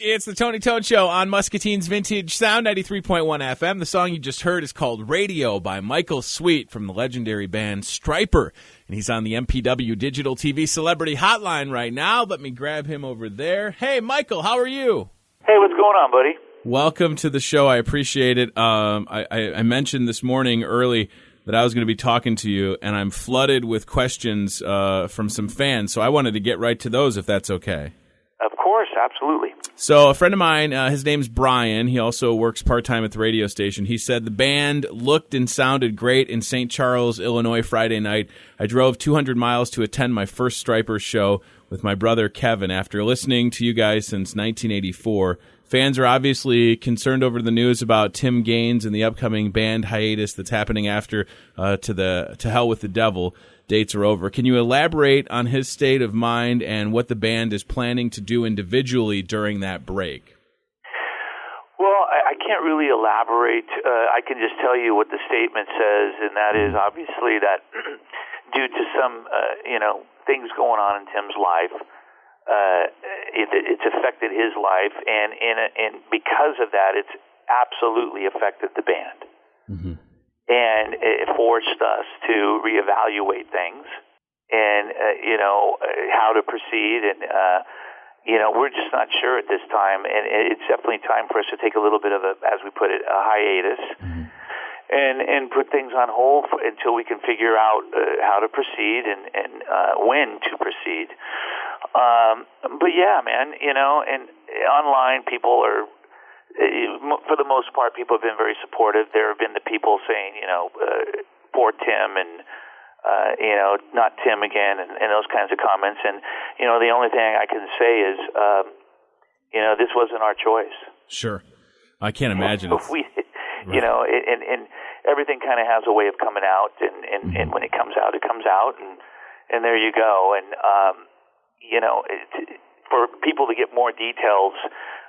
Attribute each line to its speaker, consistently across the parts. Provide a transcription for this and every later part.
Speaker 1: It's the Tony Toad Show on Muscatine's Vintage Sound, 93.1 FM. The song you just heard is called Radio by Michael Sweet from the legendary band Stryper. And he's on the MPW Digital TV Celebrity Hotline right now. Let me grab him over there. Hey, Michael, how are you?
Speaker 2: Hey, what's going on, buddy?
Speaker 1: Welcome to the show. I appreciate it. I mentioned this morning early that I was going to be talking to you, and I'm flooded with questions from some fans, so I wanted to get right to those if that's okay.
Speaker 2: Of course, absolutely.
Speaker 1: So a friend of mine, his name's Brian. He also works part-time at the radio station. He said the band looked and sounded great in St. Charles, Illinois, Friday night. I drove 200 miles to attend my first Stryper show with my brother Kevin after listening to you guys since 1984. Fans are obviously concerned over the news about Tim Gaines and the upcoming band hiatus that's happening after To Hell with the Devil dates are over. Can you elaborate on his state of mind and what the band is planning to do individually during that break?
Speaker 2: Well, I can't really elaborate. I can just tell you what the statement says, and that is obviously that due to some, things going on in Tim's life, it's affected his life, and because of that, it's absolutely affected the band. Mm-hmm. And it forced us to reevaluate things and, how to proceed. And, we're just not sure at this time. And it's definitely time for us to take a little bit of as we put it, a hiatus. Mm-hmm. And put things on hold until we can figure out how to proceed and when to proceed. But yeah, man, and online people are, for the most part, people have been very supportive. There have been the people saying, poor Tim and, not Tim again and those kinds of comments. And, the only thing I can say is, this wasn't our choice.
Speaker 1: Sure. I can't imagine it.
Speaker 2: And everything kind of has a way of coming out, and when it comes out, and there you go. And, for people to get more details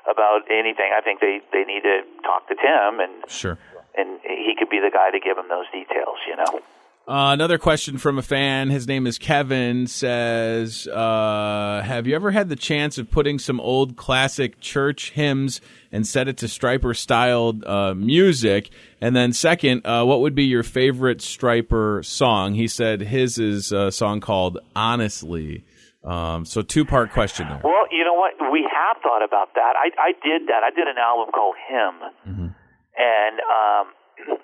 Speaker 2: about anything, I think they need to talk to Tim, and
Speaker 1: sure,
Speaker 2: and he could be the guy to give them those details,
Speaker 1: Another question from a fan, his name is Kevin, says, have you ever had the chance of putting some old classic church hymns and set it to Stryper-styled music? And then second, what would be your favorite Stryper song? He said his is a song called Honestly. So two-part question there.
Speaker 2: Well, you know what? We have thought about that. I did that. I did an album called Hymn. Mm-hmm. And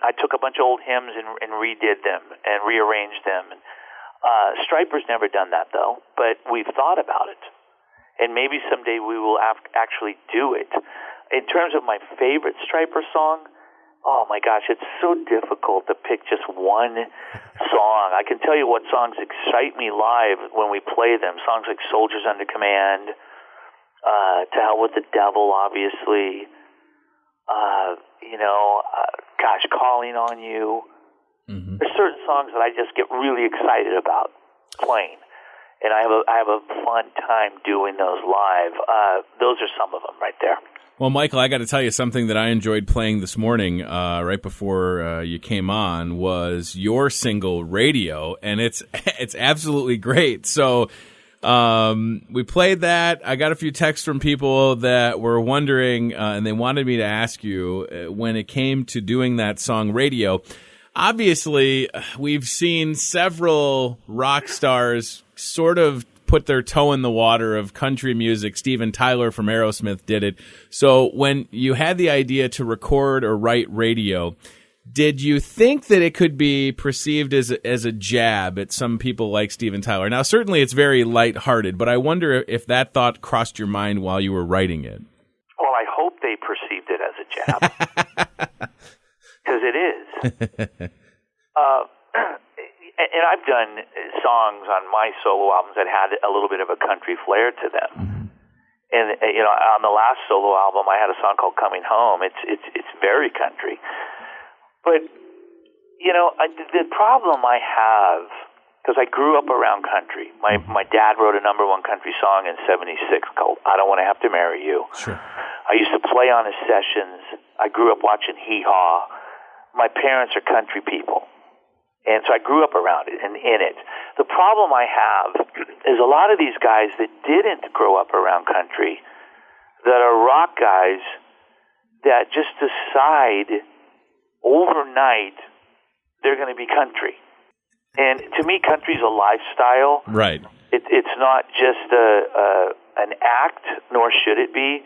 Speaker 2: I took a bunch of old hymns and redid them and rearranged them. Stryper's never done that, though, but we've thought about it. And maybe someday we will actually do it. In terms of my favorite Stryper song, oh my gosh, it's so difficult to pick just one song. I can tell you what songs excite me live when we play them. Songs like Soldiers Under Command, To Hell with the Devil, obviously. Calling on You. Mm-hmm. There's certain songs that I just get really excited about playing, and I have a fun time doing those live. Those are some of them right there.
Speaker 1: Well, Michael, I got to tell you something that I enjoyed playing this morning, right before you came on, was your single Radio, and it's absolutely great. So we played that. I got a few texts from people that were wondering, and they wanted me to ask you, when it came to doing that song Radio, obviously we've seen several rock stars sort of put their toe in the water of country music. Steven Tyler from Aerosmith did it. So when you had the idea to record or write Radio, did you think that it could be perceived as a jab at some people like Steven Tyler? Now, certainly it's very lighthearted, but I wonder if that thought crossed your mind while you were writing it.
Speaker 2: Well, I hope they perceived it as a jab, because it is. And I've done songs on my solo albums that had a little bit of a country flair to them. Mm-hmm. And on the last solo album, I had a song called Coming Home. It's very country. But, the problem I have, because I grew up around country. My dad wrote a number one country song in '76 called I Don't Want to Have to Marry You.
Speaker 1: Sure.
Speaker 2: I used to play on his sessions. I grew up watching Hee Haw. My parents are country people. And so I grew up around it and in it. The problem I have is a lot of these guys that didn't grow up around country, that are rock guys that just decide overnight they're going to be country. And to me, country's a lifestyle.
Speaker 1: Right.
Speaker 2: It's not just an act, nor should it be.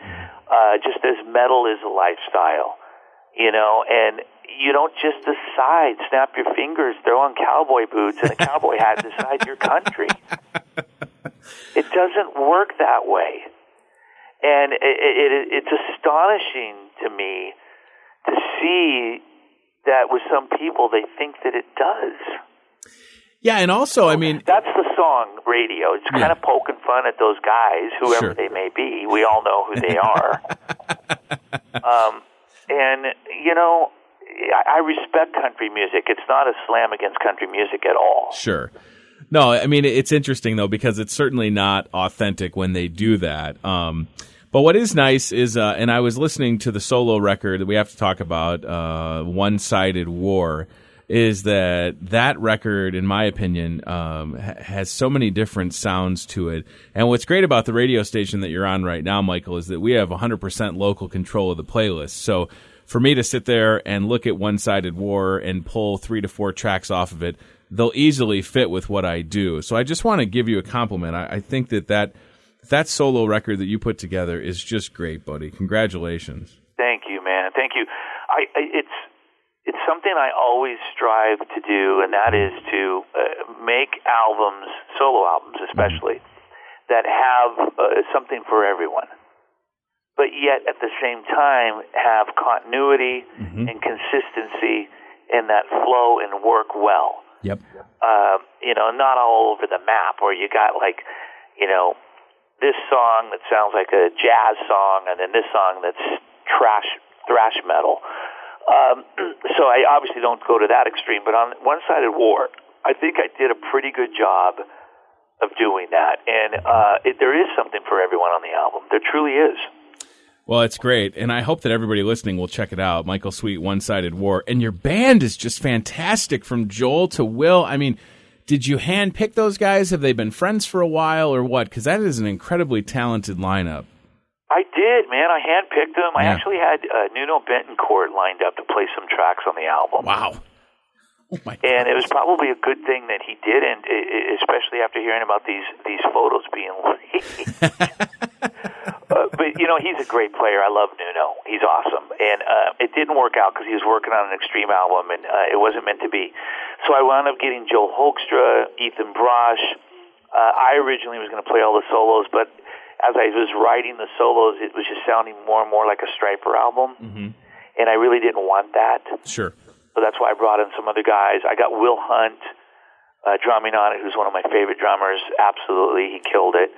Speaker 2: Just as metal is a lifestyle, and you don't just decide, snap your fingers, throw on cowboy boots and a cowboy hat, and decide you're country. It doesn't work that way. And it's astonishing to me to see that with some people, they think that it does.
Speaker 1: Yeah, and also, I mean...
Speaker 2: That's the song, Radio. It's kind of poking fun at those guys, whoever they may be. We all know who they are. I respect country music. It's not a slam against country music at all.
Speaker 1: Sure. No, I mean, it's interesting, though, because it's certainly not authentic when they do that. But what is nice is, and I was listening to the solo record that we have to talk about, Onesided War, is that record, in my opinion, has so many different sounds to it. And what's great about the radio station that you're on right now, Michael, is that we have 100% local control of the playlist. So for me to sit there and look at Onesided War and pull 3 to 4 tracks off of it, they'll easily fit with what I do. So I just want to give you a compliment. I think that solo record that you put together is just great, buddy. Congratulations.
Speaker 2: Thank you, man. Thank you. It's something I always strive to do, and that is to make albums, solo albums especially, that have something for everyone, but yet at the same time have continuity and consistency and that flow and work well.
Speaker 1: Yep.
Speaker 2: Not all over the map where you got this song that sounds like a jazz song and then this song that's thrash metal. So I obviously don't go to that extreme, but on One-Sided War, I think I did a pretty good job of doing that. And there is something for everyone on the album. There truly is.
Speaker 1: Well, it's great, and I hope that everybody listening will check it out. Michael Sweet, One-Sided War. And your band is just fantastic, from Joel to Will. I mean, did you hand-pick those guys? Have they been friends for a while or what? Because that is an incredibly talented lineup.
Speaker 2: I did, man. I handpicked them. I actually had Nuno Betancourt lined up to play some tracks on the album.
Speaker 1: Wow. Oh my God.
Speaker 2: And it was probably a good thing that he didn't, especially after hearing about these photos being leaked. But, he's a great player. I love Nuno. He's awesome. And it didn't work out because he was working on an Extreme album, and it wasn't meant to be. So I wound up getting Joel Hoekstra, Ethan Brosh. I originally was going to play all the solos, but as I was writing the solos, it was just sounding more and more like a Stryper album, and I really didn't want that.
Speaker 1: Sure.
Speaker 2: So that's why I brought in some other guys. I got Will Hunt drumming on it, who's one of my favorite drummers. Absolutely, he killed it.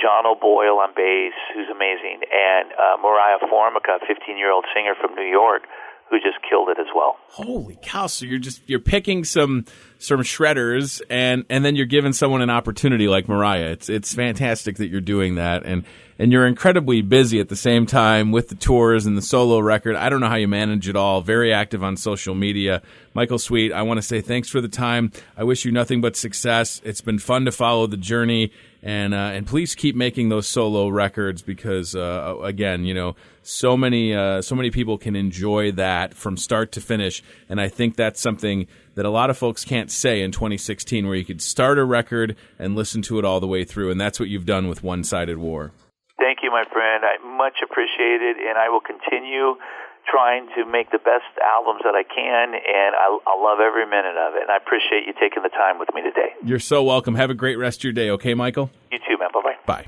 Speaker 2: John O'Boyle on bass, who's amazing, and Mariah Formica, 15-year-old singer from New York, who just killed it as well.
Speaker 1: Holy cow! So you're picking some shredders, and then you're giving someone an opportunity like Mariah. It's fantastic that you're doing that, and you're incredibly busy at the same time with the tours and the solo record. I don't know how you manage it all. Very active on social media. Michael Sweet, I want to say thanks for the time. I wish you nothing but success. It's been fun to follow the journey, and please keep making those solo records because again, so many people can enjoy that from start to finish, and I think that's something that a lot of folks can't say in 2016, where you could start a record and listen to it all the way through, and that's what you've done with One-Sided War.
Speaker 2: Thank you, my friend. I much appreciate it, and I will continue trying to make the best albums that I can, and I love every minute of it, and I appreciate you taking the time with me today.
Speaker 1: You're so welcome. Have a great rest of your day, okay, Michael?
Speaker 2: You too, man. Bye-bye.
Speaker 1: Bye.